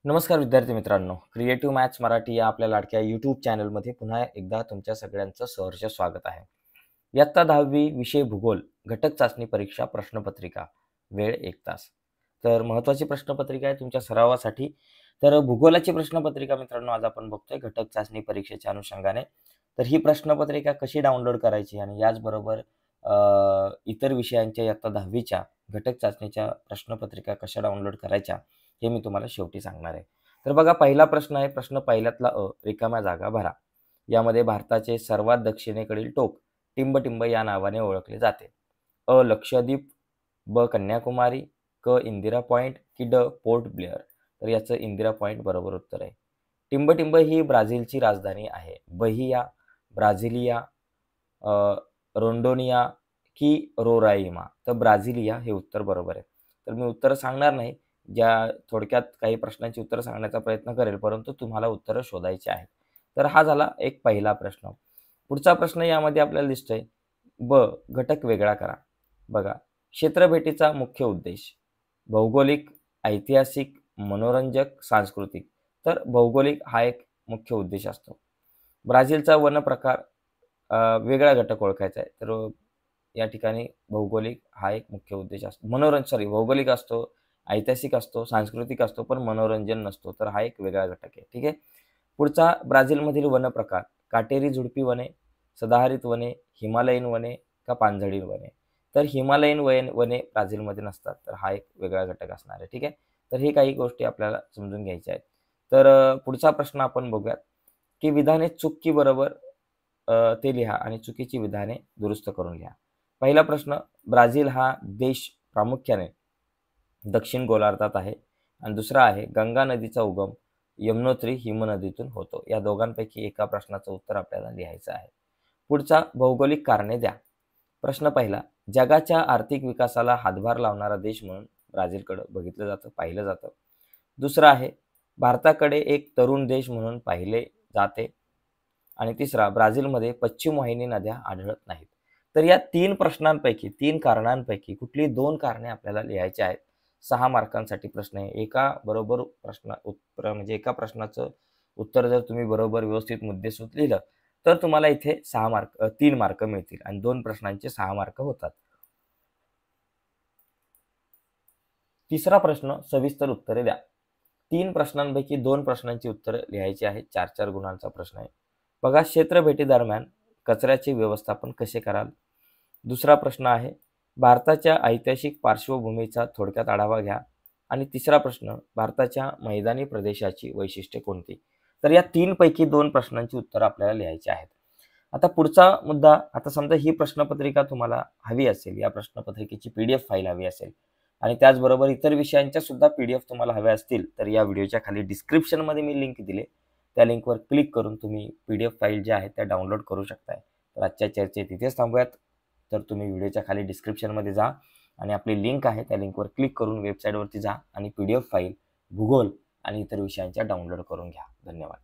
नमस्कार विद्यार्थी मित्रांनो, क्रिएटिव्ह मॅथ्स मराठी या आपल्या लाडक्या यूट्यूब चॅनलमध्ये पुन्हा एकदा तुमच्या सगळ्यांचं सहर्ष स्वागत आहे. इयत्ता 10वी विषय भूगोल घटक चाचणी परीक्षा प्रश्नपत्रिका, वेळ 1 तास. तर महत्त्वाची प्रश्नपत्रिका आहे तुमच्या सरावासाठी. तर भूगोलाची प्रश्नपत्रिका मित्रांनो आज आपण बघतोय घटक चाचणी परीक्षेच्या अनुषंगाने. तर ही प्रश्नपत्रिका कशी डाउनलोड करायची आणि याचबरोबर इतर विषयांच्या इयत्ता 10वीच्या घटक चाचणीच्या प्रश्नपत्रिका कशा डाउनलोड करायच्या हे मी तुम्हाला शेवटी सांगणार आहे. तर बघा पहिला प्रश्न आहे, प्रश्न पहिल्यातला रिकाम्या जागा भरा. यामध्ये भारताचे सर्वात दक्षिणेकडील टोक टिंबटिंब या नावाने ओळखले जाते. लक्षद्वीप, ब कन्याकुमारी, क इंदिरा पॉइंट की ड पोर्ट ब्लेअर. तर याचं इंदिरा पॉइंट बरोबर उत्तर आहे. टिंबटिंब ही ब्राझीलची राजधानी आहे. बहिया, ब्राझिलिया, रोंडोनिया की रोराइमा. तर ब्राझिलिया हे उत्तर बरोबर आहे. तर मी उत्तर सांगणार नाही, ज्या थोडक्यात काही प्रश्नांची उत्तरं सांगण्याचा प्रयत्न करेल, परंतु तुम्हाला उत्तरं शोधायची आहेत. तर हा झाला एक पहिला प्रश्न. पुढचा प्रश्न यामध्ये आपल्याला दिसतोय, ब घटक वेगळा करा. बघा, क्षेत्रभेटीचा मुख्य उद्देश भौगोलिक, ऐतिहासिक, मनोरंजक, सांस्कृतिक. तर भौगोलिक हा एक मुख्य उद्देश असतो. ब्राझीलचा वन प्रकार वेगळा घटक ओळखायचा आहे. तर या ठिकाणी भौगोलिक हा एक मुख्य उद्देश असतो. भौगोलिक असतो, ऐतिहासिक असतो, सांस्कृतिक असतो, पण मनोरंजन नसतो. तर हा एक वेगळा घटक आहे. ठीक आहे. पुढचा ब्राझीलमधील वन प्रकार काटेरी झुडपी वने, सदाहरित वने, हिमालयीन वने का पानझडी वने. तर हिमालयीन वने ब्राझीलमध्ये नसतात. तर हा एक वेगळा घटक असणार आहे. ठीक आहे. तर हे काही गोष्टी आपल्याला समजून घ्यायच्या आहेत. तर पुढचा प्रश्न आपण बघूयात की विधाने चूक की बरोबर ते लिहा आणि चुकीची विधाने दुरुस्त करून लिहा. पहिला प्रश्न, ब्राझील हा देश प्रामुख्याने दक्षिण गोलार्धात आहे आणि दुसरा आहे गंगा नदीचा उगम यमुनोत्री हिमनदीतून होतो. या दोघांपैकी एका प्रश्नाचं उत्तर आपल्याला लिहायचं आहे. पुढचा, भौगोलिक कारणे द्या. प्रश्न पहिला, जगाच्या आर्थिक विकासाला हातभार लावणारा देश म्हणून ब्राझीलकडे बघितलं जातं, पाहिलं जातं. दुसरा आहे, भारताकडे एक तरुण देश म्हणून पाहिले जाते. आणि तिसरा, ब्राझीलमध्ये पश्चिम वाहिनी नद्या आढळत नाहीत. तर या 3 प्रश्नांपैकी, 3 कारणांपैकी कुठली 2 कारणे आपल्याला लिहायची आहेत. 6 मार्कांसाठी प्रश्न आहे. एका बरोबर उत्तर म्हणजे एका प्रश्नाचं उत्तर जर तुम्ही बरोबर व्यवस्थित मुद्देसूद लिहिलं, तर तुम्हाला इथे 3 मार्क मिळतील आणि 2 प्रश्नांचे 6 मार्क होतात. तिसरा प्रश्न, सविस्तर उत्तरे द्या. 3 प्रश्नांपैकी 2 प्रश्नांची उत्तरं लिहायची आहेत. 4-4 गुणांचा प्रश्न आहे. बघा, क्षेत्रभेटी दरम्यान कचऱ्याचे व्यवस्थापन कसे कराल. दुसरा प्रश्न आहे, भारताच्या ऐतिहासिक पार्श्वभूमीचा थोडक्यात आढावा घ्या. आणि तिसरा प्रश्न, भारताच्या मैदानी प्रदेशाची वैशिष्ट्ये कोणती. तर या 3 पैकी 2 प्रश्नांची उत्तरं आपल्याला लिहायची आहेत. आता पुढचा मुद्दा, आता समजा ही प्रश्नपत्रिका तुम्हाला हवी असेल, या प्रश्नपत्रिकेची PDF फाईल हवी असेल आणि त्याचबरोबर इतर विषयांच्या सुद्धा PDF तुम्हाला हव्या असतील, तर या व्हिडिओच्या खाली डिस्क्रिप्शनमध्ये मी लिंक दिले, त्या लिंकवर क्लिक करून तुम्ही PDF फाईल ज्या आहेत त्या डाउनलोड करू शकताय. तर आजच्या चर्चेत तिथेच थांबूयात. तर तुम्ही व्हिडिओच्या खाली डिस्क्रिप्शनमध्ये जा आणि आपली लिंक आहे त्या लिंकवर क्लिक करून वेबसाईटवरती जा आणि PDF फाईल भूगोल आणि इतर विषयांच्या डाउनलोड करून घ्या. धन्यवाद.